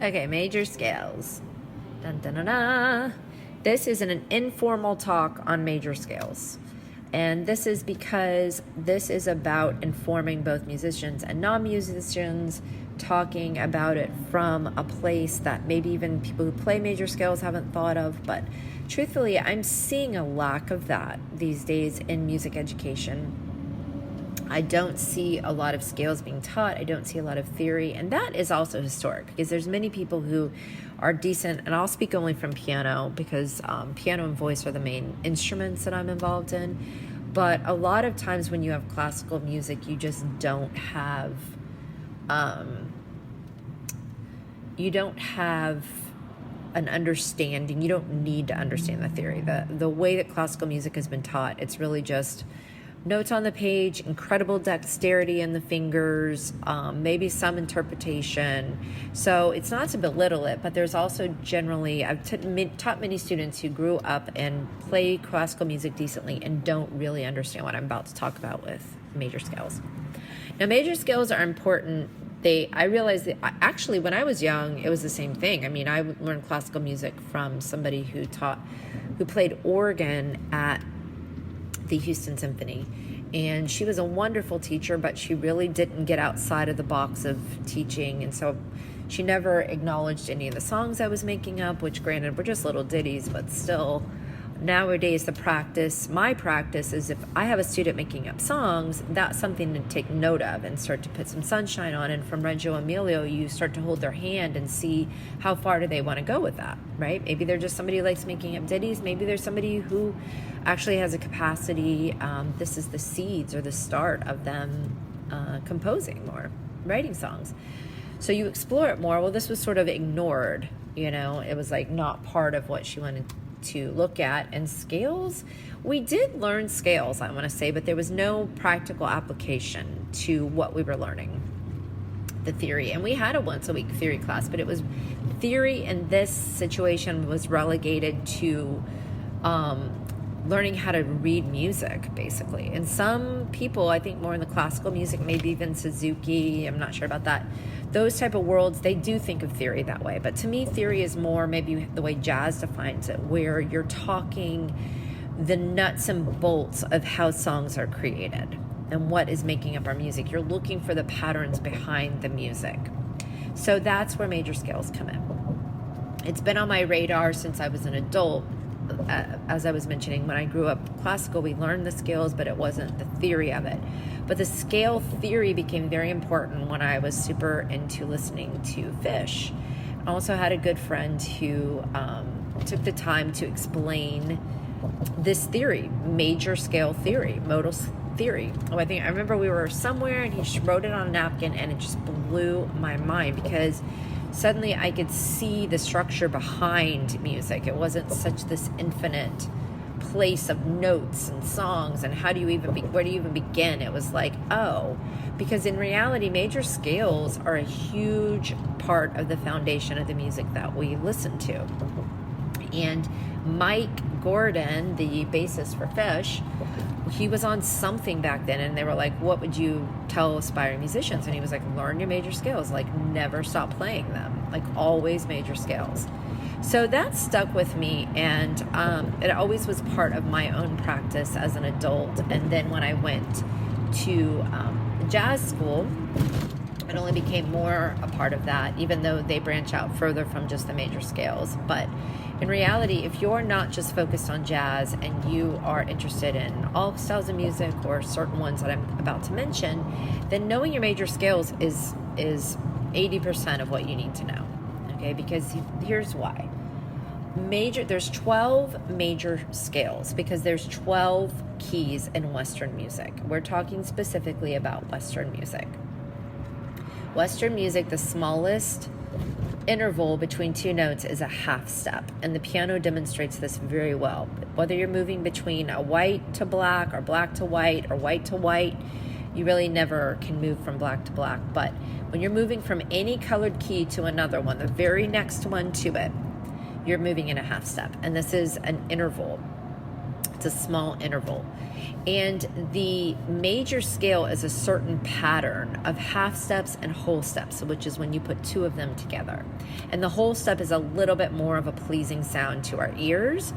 Okay, major scales. Dun, dun, dun, dun. This is an informal talk on major scales. And this is because this is about informing both musicians and non-musicians, talking about it from a place that maybe even people who play major scales haven't thought of. But truthfully, I'm seeing a lack of that these days in music education. I don't see a lot of scales being taught. I don't see a lot of theory. And that is also historic because there's many people who are decent. And I'll speak only from piano because piano and voice are the main instruments that I'm involved in. But a lot of times when you have classical music, you just don't have, an understanding. You don't need to understand the theory. The way that classical music has been taught, it's really just notes on the page, incredible dexterity in the fingers, maybe some interpretation. So it's not to belittle it, but there's also generally, I've taught many students who grew up and play classical music decently and don't really understand what I'm about to talk about with major scales. Now, major scales are important. I realized that actually when I was young, it was the same thing. I mean, I learned classical music from somebody who played organ at the Houston Symphony, and she was a wonderful teacher, but she really didn't get outside of the box of teaching, and so she never acknowledged any of the songs I was making up, which granted were just little ditties, but still nowadays my practice is if I have a student making up songs, that's something to take note of and start to put some sunshine on. And from Reggio Emilio, you start to hold their hand and see how far do they want to go with that, right? Maybe they're just somebody who likes making up ditties. Maybe there's somebody who actually has a capacity. This is the seeds or the start of them composing more, writing songs. So you explore it more. Well, this was sort of ignored, it was like not part of what she wanted to look at. And scales, we did learn scales, I want to say, but there was no practical application to what we were learning, the theory. And we had a once a week theory class, but it was theory in this situation was relegated to learning how to read music, basically. And some people, I think more in the classical music, maybe even Suzuki, I'm not sure about that, those type of worlds, they do think of theory that way. But to me, theory is more maybe the way jazz defines it, where you're talking the nuts and bolts of how songs are created and what is making up our music. You're looking for the patterns behind the music. So that's where major scales come in. It's been on my radar since I was an adult. As I was mentioning, when I grew up classical, we learned the scales, but it wasn't the theory of it. But the scale theory became very important when I was super into listening to Fish. I also had a good friend who took the time to explain this theory, major scale theory, modal theory. I remember we were somewhere and he wrote it on a napkin, and it just blew my mind because suddenly I could see the structure behind music. It wasn't such this infinite place of notes and songs and where do you even begin? It was like, because in reality, major scales are a huge part of the foundation of the music that we listen to. And Mike Gordon, the bassist for Fish, he was on something back then, and they were like, what would you tell aspiring musicians? And he was like, learn your major scales, like never stop playing them, like always major scales. So that stuck with me, and it always was part of my own practice as an adult. And then when I went to jazz school, it only became more a part of that, even though they branch out further from just the major scales. But in reality, if you're not just focused on jazz and you are interested in all styles of music or certain ones that I'm about to mention, then knowing your major scales is 80% of what you need to know. Okay, because here's why. There's 12 major scales because there's 12 keys in Western music. We're talking specifically about Western music. Western music, the smallest interval between two notes is a half step, and the piano demonstrates this very well. Whether you're moving between a white to black or black to white or white to white, you really never can move from black to black. But when you're moving from any colored key to another one, the very next one to it, you're moving in a half step, and this is an interval. It's a small interval. And the major scale is a certain pattern of half steps and whole steps, which is when you put two of them together. And the whole step is a little bit more of a pleasing sound to our ears,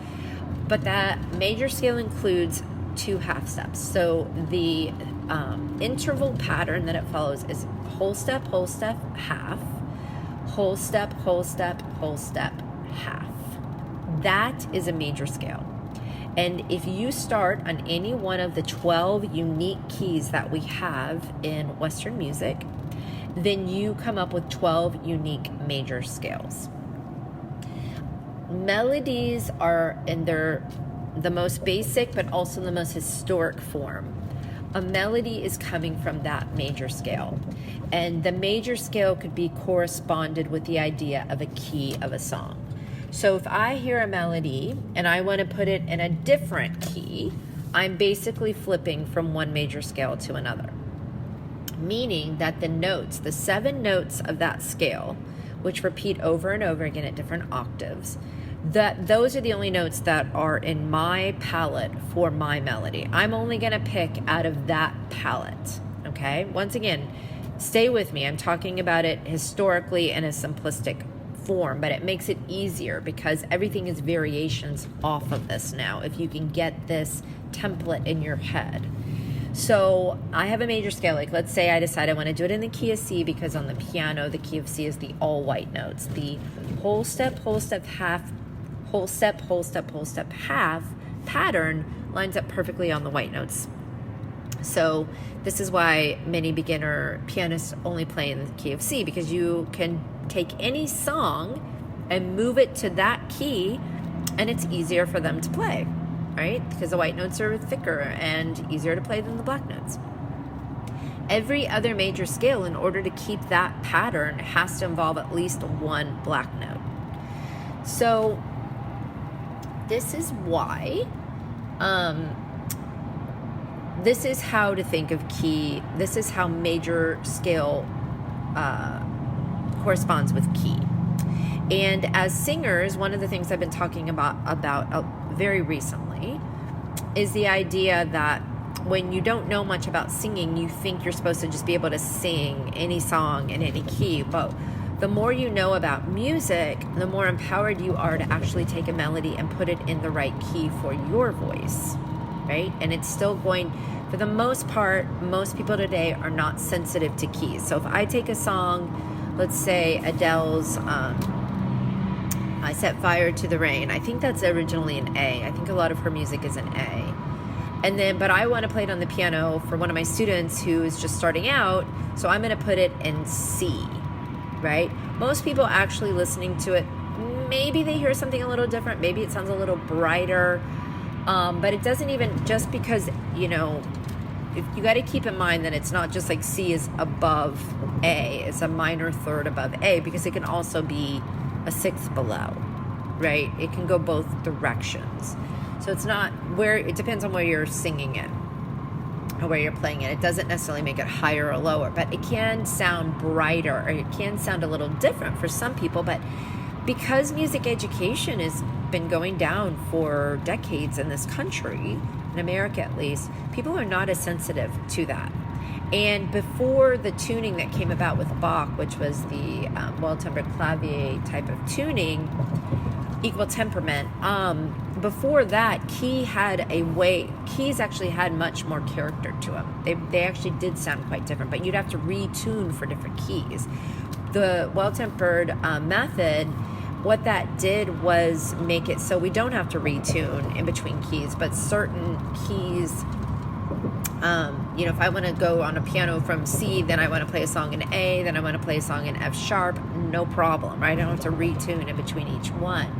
but that major scale includes two half steps. So the interval pattern that it follows is whole step, half, whole step, whole step, whole step, half. That is a major scale. And if you start on any one of the 12 unique keys that we have in Western music, then you come up with 12 unique major scales. Melodies are in the most basic, but also the most historic form. A melody is coming from that major scale. And the major scale could be corresponded with the idea of a key of a song. So if I hear a melody and I want to put it in a different key, I'm basically flipping from one major scale to another. Meaning that the notes, the 7 notes of that scale, which repeat over and over again at different octaves, those are the only notes that are in my palette for my melody. I'm only going to pick out of that palette, okay? Once again, stay with me. I'm talking about it historically in a simplistic form, but it makes it easier because everything is variations off of this now, if you can get this template in your head. So I have a major scale, like let's say I decide I want to do it in the key of C, because on the piano the key of C is the all white notes. The whole step, half, whole step, half pattern lines up perfectly on the white notes. So this is why many beginner pianists only play in the key of C, because you can take any song and move it to that key and it's easier for them to play, right? Because the white notes are thicker and easier to play than the black notes. Every other major scale, in order to keep that pattern, has to involve at least one black note. So this is why this is how to think of key. This is how major scale corresponds with key. And as singers, one of the things I've been talking about very recently is the idea that when you don't know much about singing, you think you're supposed to just be able to sing any song in any key. But the more you know about music, the more empowered you are to actually take a melody and put it in the right key for your voice, right? And it's still going, for the most part, most people today are not sensitive to keys. So if I take a song, let's say Adele's I Set Fire to the Rain, I think that's originally an A. I think a lot of her music is an A. And then, but I want to play it on the piano for one of my students who is just starting out, so I'm going to put it in C, right? Most people actually listening to it, maybe they hear something a little different, maybe it sounds a little brighter, but it doesn't even, just because, you know, you got to keep in mind that it's not just like C is above A, it's a minor third above A, because it can also be a sixth below, right? It can go both directions. So it's not where, it depends on where you're singing it or where you're playing it. It doesn't necessarily make it higher or lower, but it can sound brighter, or it can sound a little different for some people. But because music education has been going down for decades in this country, in America at least, people are not as sensitive to that. And before the tuning that came about with Bach, which was the well-tempered clavier type of tuning, equal temperament, before that, keys actually had much more character to them. They actually did sound quite different, but you'd have to retune for different keys. The well-tempered method, what that did was make it so we don't have to retune in between keys, but certain keys, if I want to go on a piano from C, then I want to play a song in A, then I want to play a song in F sharp, no problem, right? I don't have to retune in between each one.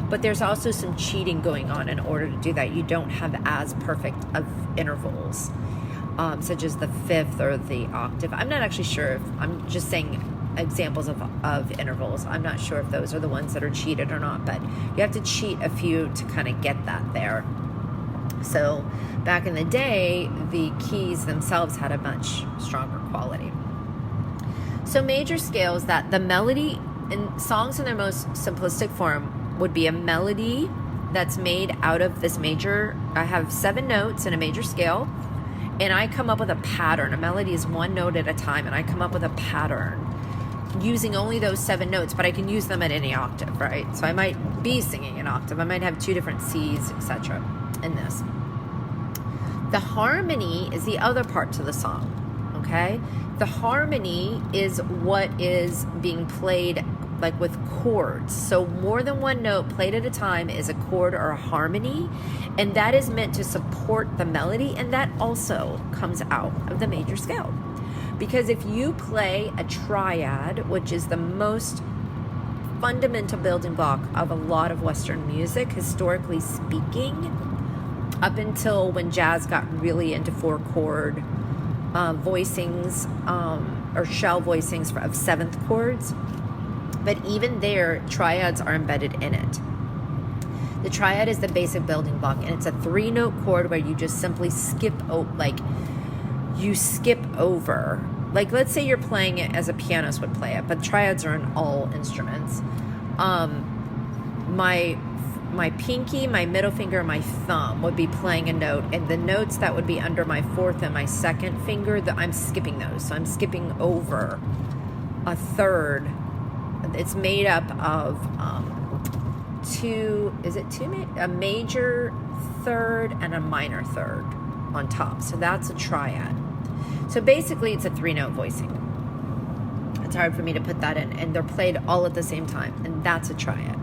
But there's also some cheating going on in order to do that. You don't have as perfect of intervals, such as the fifth or the octave. I'm not actually sure if, I'm just saying examples of intervals. I'm not sure if those are the ones that are cheated or not, but you have to cheat a few to kind of get that there. So back in the day, the keys themselves had a much stronger quality. So major scales, that the melody in songs in their most simplistic form would be a melody that's made out of this major. I have 7 notes in a major scale, and I come up with a pattern. A melody is 1 note at a time, and I come up with a pattern using only those 7 notes, but I can use them at any octave, right? So I might be singing an octave. I might have 2 different C's, etc. in this. The harmony is the other part to the song, okay? The harmony is what is being played like with chords. So more than 1 note played at a time is a chord or a harmony, and that is meant to support the melody, and that also comes out of the major scale. Because if you play a triad, which is the most fundamental building block of a lot of Western music, historically speaking, up until when jazz got really into 4-chord voicings or shell voicings of 7th chords, but even there, triads are embedded in it. The triad is the basic building block, and it's a 3-note chord where you just simply skip over. Like, let's say you're playing it as a pianist would play it, but triads are in all instruments. My pinky, my middle finger, and my thumb would be playing a note, and the notes that would be under my 4th and my 2nd finger, I'm skipping those. So I'm skipping over a 3rd. It's made up of a major 3rd and a minor 3rd on top. So that's a triad. So basically it's a 3-note voicing. It's hard for me to put that in, and they're played all at the same time, and that's a triad.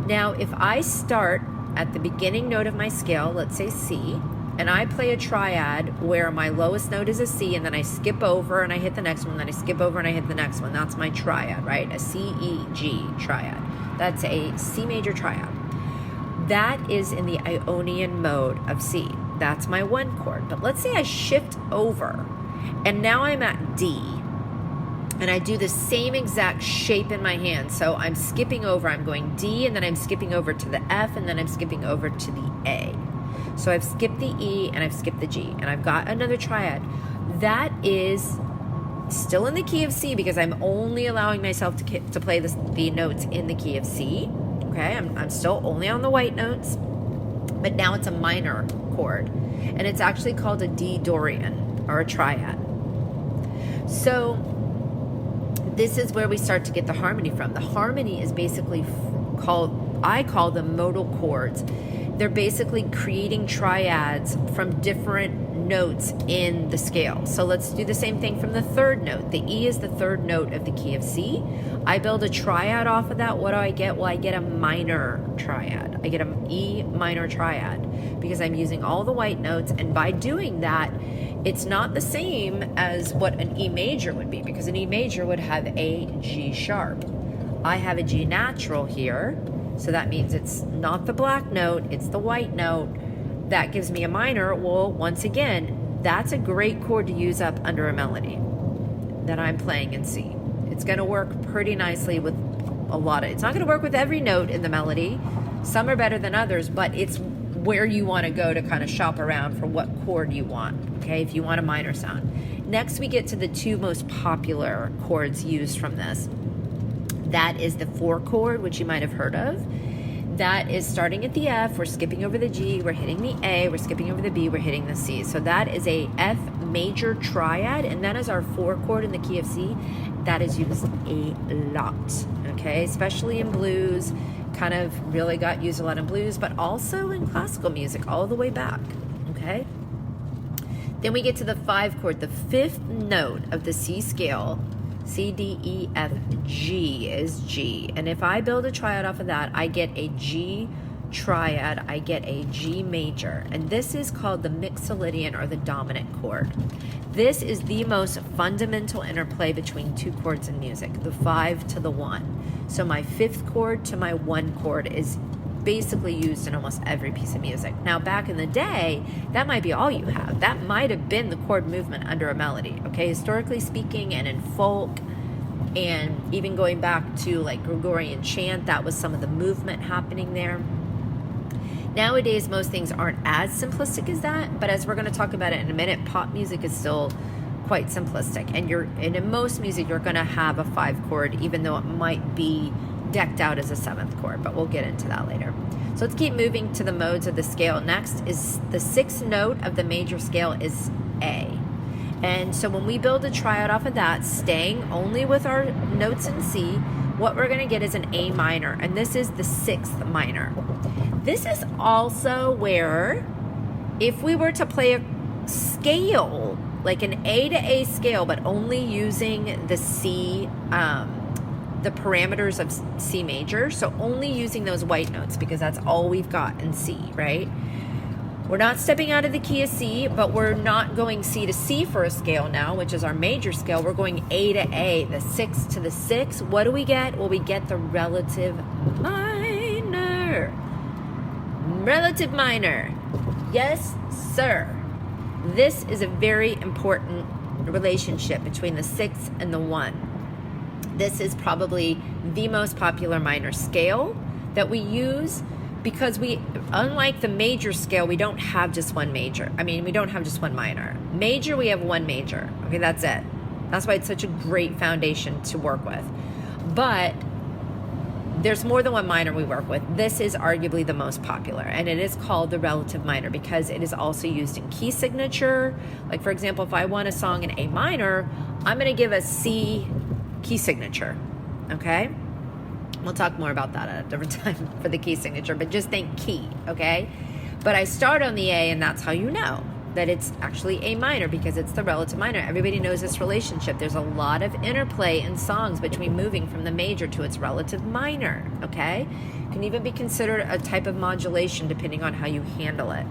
Now, if I start at the beginning note of my scale, let's say C, and I play a triad where my lowest note is a C, and then I skip over and I hit the next one, then I skip over and I hit the next one, that's my triad, right? A C, E, G triad. That's a C major triad. That is in the Ionian mode of C. That's my 1 chord. But let's say I shift over, and now I'm at D, and I do the same exact shape in my hand. So I'm skipping over, I'm going D, and then I'm skipping over to the F, and then I'm skipping over to the A. So I've skipped the E, and I've skipped the G, and I've got another triad. That is still in the key of C, because I'm only allowing myself to play the notes in the key of C. Okay, I'm still only on the white notes, but now it's a minor chord, and it's actually called a D Dorian, or a triad. So this is where we start to get the harmony from. The harmony is basically I call them modal chords. They're basically creating triads from different notes in the scale. So let's do the same thing from the 3rd note. The E is the 3rd note of the key of C. I build a triad off of that. What do I get? Well, I get a minor triad. I get an E minor triad because I'm using all the white notes, and by doing that, it's not the same as what an E major would be, because an E major would have a G sharp. I have a G natural here, so that means it's not the black note, it's the white note. That gives me a minor. Well, once again, that's a great chord to use up under a melody that I'm playing in C. It's going to work pretty nicely with a lot of, it's not going to work with every note in the melody. Some are better than others, but it's where you want to go to kind of shop around for what chord you want, okay, if you want a minor sound. Next, we get to the 2 most popular chords used from this. That is the 4 chord, which you might have heard of. That is starting at the F, we're skipping over the G, we're hitting the A, we're skipping over the B, we're hitting the C. So that is a F major triad, and that is our 4 chord in the key of C. That is used a lot, okay, especially in blues. Kind of really got used a lot in blues, but also in classical music all the way back, okay? Then we get to the 5 chord, the 5th note of the C scale. C, D, E, F, G is G. And if I build a triad off of that, I get a G triad, I get a G major. And this is called the mixolydian, or the dominant chord. This is the most fundamental interplay between 2 chords in music, the 5 to the 1. So my 5th chord to my 1 chord is basically used in almost every piece of music. Now, back in the day, that might be all you have. That might have been the chord movement under a melody, okay? Historically speaking, and in folk, and even going back to like Gregorian chant, that was some of the movement happening there. Nowadays, most things aren't as simplistic as that, but as we're going to talk about it in a minute, pop music is still quite simplistic. And in most music, you're going to have a 5 chord, even though it might be decked out as a 7th chord, but we'll get into that later. So let's keep moving to the modes of the scale. Next is the 6th note of the major scale is A. And so when we build a triad off of that, staying only with our notes in C, what we're going to get is an A minor, and this is the 6th minor. This is also where, if we were to play a scale, like an A to A scale, but only using the C, the parameters of C major, so only using those white notes because that's all we've got in C, right? We're not stepping out of the key of C, but we're not going C to C for a scale now, which is our major scale. We're going A to A, the 6 to the 6. What do we get? Well, we get the relative minor. Relative minor. Yes, sir. This is a very important relationship between the 6 and the 1. This is probably the most popular minor scale that we use because we, unlike the major scale, we don't have just one major. We don't have just one minor. Major, we have one major. Okay, that's it. That's why it's such a great foundation to work with. But there's more than one minor we work with. This is arguably the most popular, and it is called the relative minor because it is also used in key signature. Like, for example, if I want a song in A minor, I'm going to give a C key signature, okay? We'll talk more about that at a different time for the key signature, but just think key, okay? But I start on the A, and that's how you know that it's actually A minor because it's the relative minor. Everybody knows this relationship. There's a lot of interplay in songs between moving from the major to its relative minor, okay? It can even be considered a type of modulation depending on how you handle it.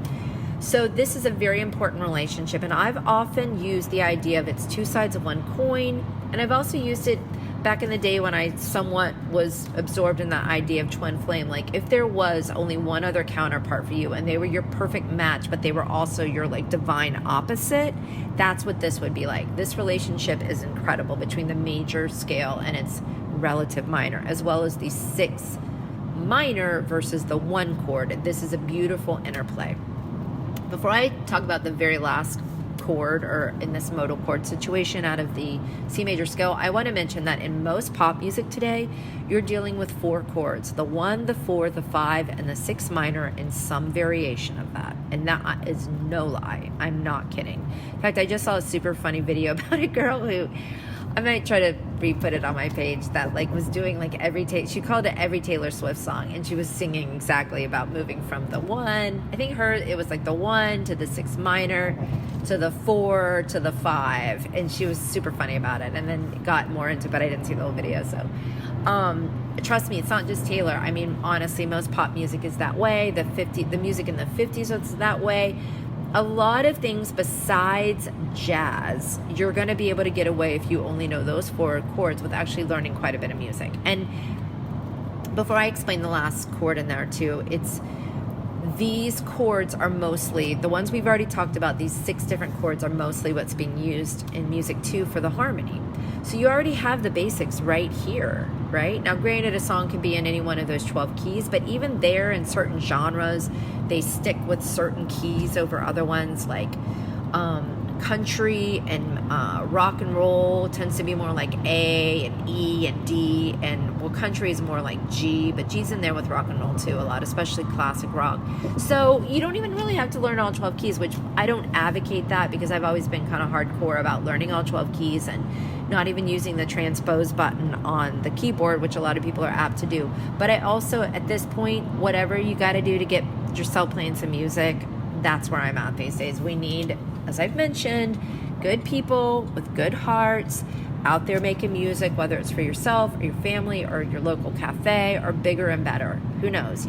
So this is a very important relationship, and I've often used the idea of it's two sides of one coin, and I've also used it back in the day when I somewhat was absorbed in the idea of twin flame. Like, if there was only one other counterpart for you and they were your perfect match, but they were also your like divine opposite, that's what this would be like. This relationship is incredible between the major scale and its relative minor, as well as the 6 minor versus the 1 chord. This is a beautiful interplay. Before I talk about the very last chord, or in this modal chord situation out of the C major scale, I want to mention that in most pop music today, you're dealing with 4 chords: the 1, the 4, the 5, and the 6 minor in some variation of that. And that is no lie. I'm not kidding. In fact, I just saw a super funny video about a girl who, I might try to re-put it on my page, that like was doing like she called it every Taylor Swift song, and she was singing exactly about moving from the 1, I think it was like the 1 to the 6 minor to the 4 to the 5, and she was super funny about it, and then got more into it, but I didn't see the whole video. So trust me, it's not just Taylor. Honestly, most pop music is that way. The music in the 50s was that way. A lot of things besides jazz, you're going to be able to get away if you only know those 4 chords with actually learning quite a bit of music. And before I explain the last chord in there too, these chords are mostly, the ones we've already talked about, these 6 different chords are mostly what's being used in music too for the harmony. So you already have the basics right here, right? Now, granted, a song can be in any one of those 12 keys, but even there, in certain genres, they stick with certain keys over other ones, like country and rock and roll tends to be more like A and E and D, and well, country is more like G, but G's in there with rock and roll too a lot, especially classic rock. So you don't even really have to learn all 12 keys, which I don't advocate that, because I've always been kind of hardcore about learning all 12 keys and not even using the transpose button on the keyboard, which a lot of people are apt to do. But I also, at this point, whatever you got to do to get yourself playing some music, that's where I'm at these days. We need, as I've mentioned, good people with good hearts out there making music, whether it's for yourself or your family or your local cafe, or bigger and better. Who knows?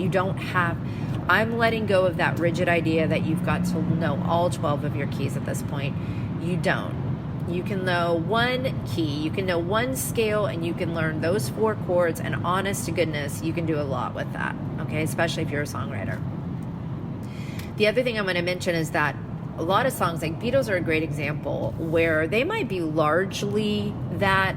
I'm letting go of that rigid idea that you've got to know all 12 of your keys at this point. You don't. You can know one key, you can know one scale, and you can learn those 4 chords, and honest to goodness, you can do a lot with that, okay? Especially if you're a songwriter. The other thing I'm going to mention is that a lot of songs, like Beatles are a great example, where they might be largely that,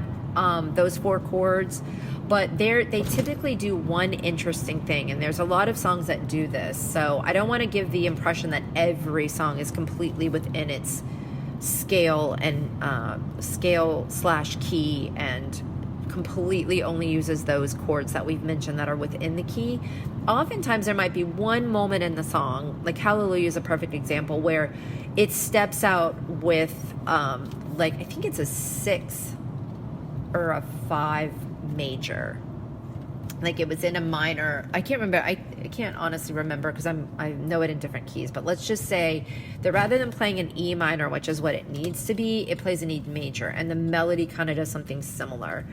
those 4 chords, but they typically do one interesting thing, and there's a lot of songs that do this. So I don't want to give the impression that every song is completely within its scale and scale/key and completely only uses those chords that we've mentioned that are within the key, oftentimes there might be one moment in the song, like Hallelujah is a perfect example, where it steps out with like I think it's a 6 or a 5 major. Like it was in a minor. I can't remember. I can't honestly remember because I know it in different keys. But let's just say that rather than playing an E minor, which is what it needs to be, it plays an E major, and the melody kind of does something similar.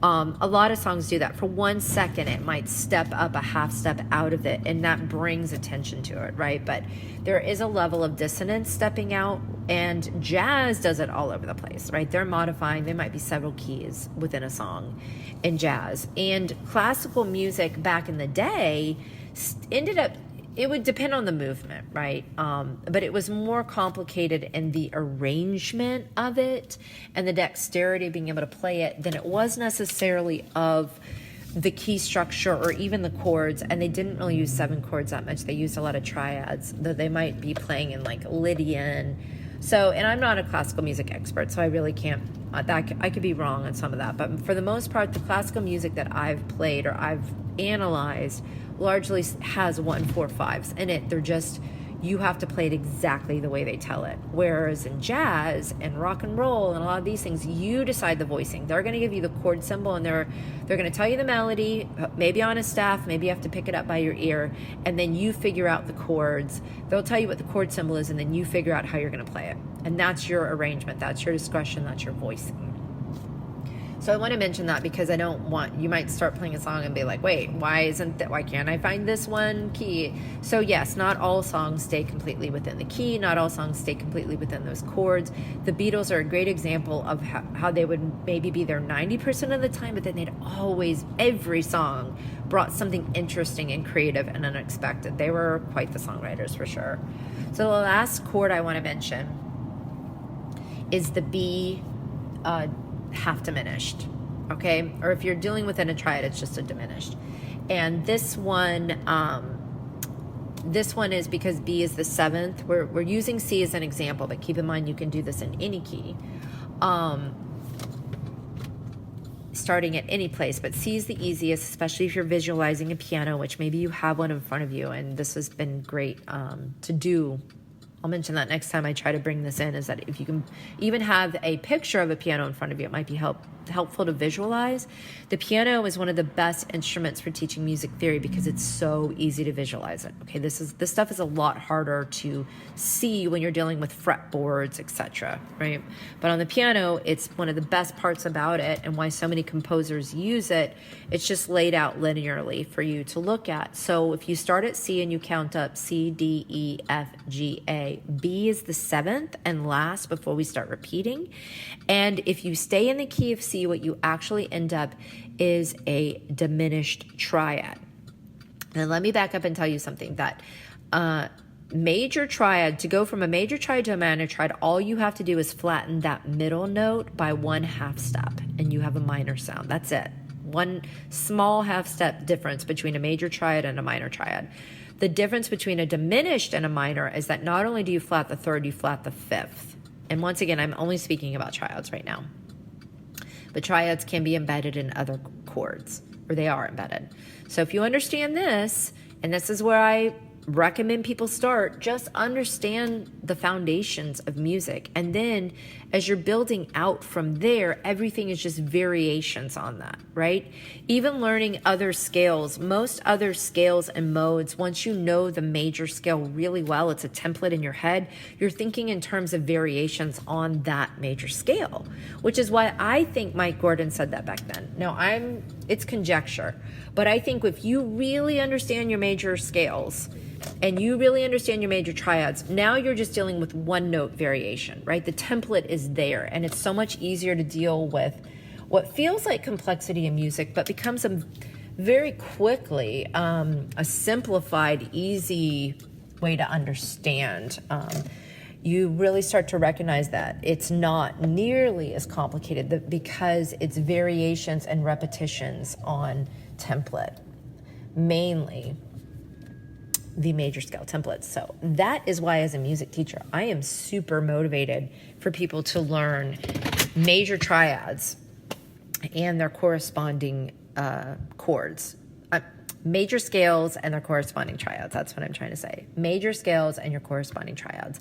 A lot of songs do that. For 1 second, it might step up a half step out of it, and that brings attention to it, right? But there is a level of dissonance stepping out, and jazz does it all over the place, right? They're modifying. There might be several keys within a song in jazz. And classical music back in the day ended up, it would depend on the movement, right? But it was more complicated in the arrangement of it and the dexterity of being able to play it than it was necessarily of the key structure or even the chords. And they didn't really use 7 chords that much. They used a lot of triads that they might be playing in like Lydian. So, and I'm not a classical music expert, so I really can't, I could be wrong on some of that. But for the most part, the classical music that I've played or I've analyzed largely has 1, 4, 5s in it. They're just, you have to play it exactly the way they tell it. Whereas in jazz and rock and roll and a lot of these things, you decide the voicing. They're going to give you the chord symbol, and they're going to tell you the melody, maybe on a staff, maybe you have to pick it up by your ear, and then you figure out the chords. They'll tell you what the chord symbol is, and then you figure out how you're going to play it. And that's your arrangement, that's your discretion, that's your voicing. So I want to mention that because I don't want, you might start playing a song and be like, wait, why can't I find this one key? So yes, not all songs stay completely within the key. Not all songs stay completely within those chords. The Beatles are a great example of how they would maybe be there 90% of the time, but then they'd always, every song brought something interesting and creative and unexpected. They were quite the songwriters for sure. So the last chord I want to mention is the B half diminished, okay? Or if you're dealing within a triad, it's just a diminished. And this one is because B is the 7th. We're using C as an example, but keep in mind you can do this in any key, starting at any place. But C is the easiest, especially if you're visualizing a piano, which maybe you have one in front of you, and this has been great to do. I'll mention that next time I try to bring this in, is that if you can even have a picture of a piano in front of you, it might be helpful to visualize. The piano is one of the best instruments for teaching music theory because it's so easy to visualize it. Okay, this stuff is a lot harder to see when you're dealing with fretboards, etc., right? But on the piano, it's one of the best parts about it, and why so many composers use it. It's just laid out linearly for you to look at. So if you start at C and you count up C, D, E, F, G, A, B is the 7th and last before we start repeating. And if you stay in the key of C, what you actually end up is a diminished triad. And let me back up and tell you something, that major triad, to go from a major triad to a minor triad, all you have to do is flatten that middle note by 1 half step, and you have a minor sound. That's it. One small half step difference between a major triad and a minor triad. The difference between a diminished and a minor is that not only do you flat the 3rd, you flat the 5th. And once again, I'm only speaking about triads right now. But triads can be embedded in other chords, or they are embedded. So if you understand this, and this is where I recommend people start, just understand the foundations of music. And then as you're building out from there, everything is just variations on that, right? Even learning other scales, most other scales and modes, once you know the major scale really well, it's a template in your head, you're thinking in terms of variations on that major scale, which is why I think Mike Gordon said that back then. Now, it's conjecture, but I think if you really understand your major scales, and you really understand your major triads, now you're just dealing with one note variation, right? The template is there, and it's so much easier to deal with what feels like complexity in music, but becomes very quickly a simplified, easy way to understand. You really start to recognize that it's not nearly as complicated because it's variations and repetitions on template, mainly the major scale templates. So that is why, as a music teacher, I am super motivated for people to learn major triads and their corresponding chords. Major scales and their corresponding triads. That's what I'm trying to say. Major scales and your corresponding triads.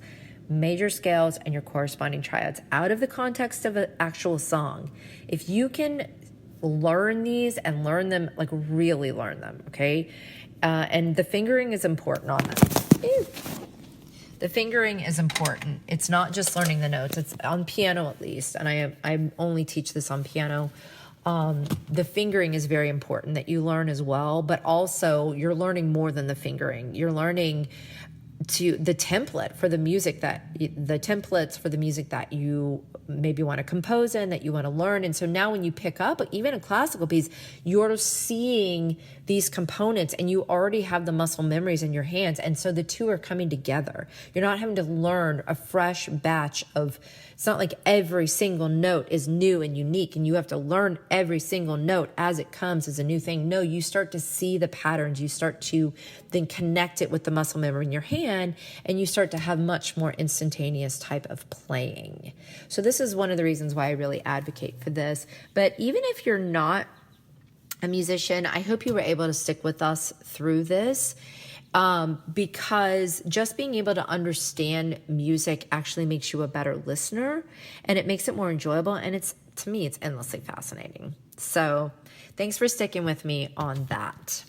Major scales and your corresponding triads out of the context of an actual song. If you can learn these and learn them, like really learn them, okay? And the fingering is important on them. The fingering is important. It's not just learning the notes. It's on piano at least, and I only teach this on piano. The fingering is very important that you learn as well, but also you're learning more than the fingering. You're learning the templates for the music that you maybe want to compose in, that you want to learn. And so now when you pick up even a classical piece, you're seeing these components and you already have the muscle memories in your hands. And so the two are coming together. You're not having to learn a fresh batch of, it's not like every single note is new and unique and you have to learn every single note as it comes as a new thing. No, you start to see the patterns. You start to then connect it with the muscle memory in your hand, and you start to have much more instantaneous type of playing. So this is one of the reasons why I really advocate for this. But even if you're not a musician, I hope you were able to stick with us through this, because just being able to understand music actually makes you a better listener, and it makes it more enjoyable, and to me, it's endlessly fascinating. So thanks for sticking with me on that.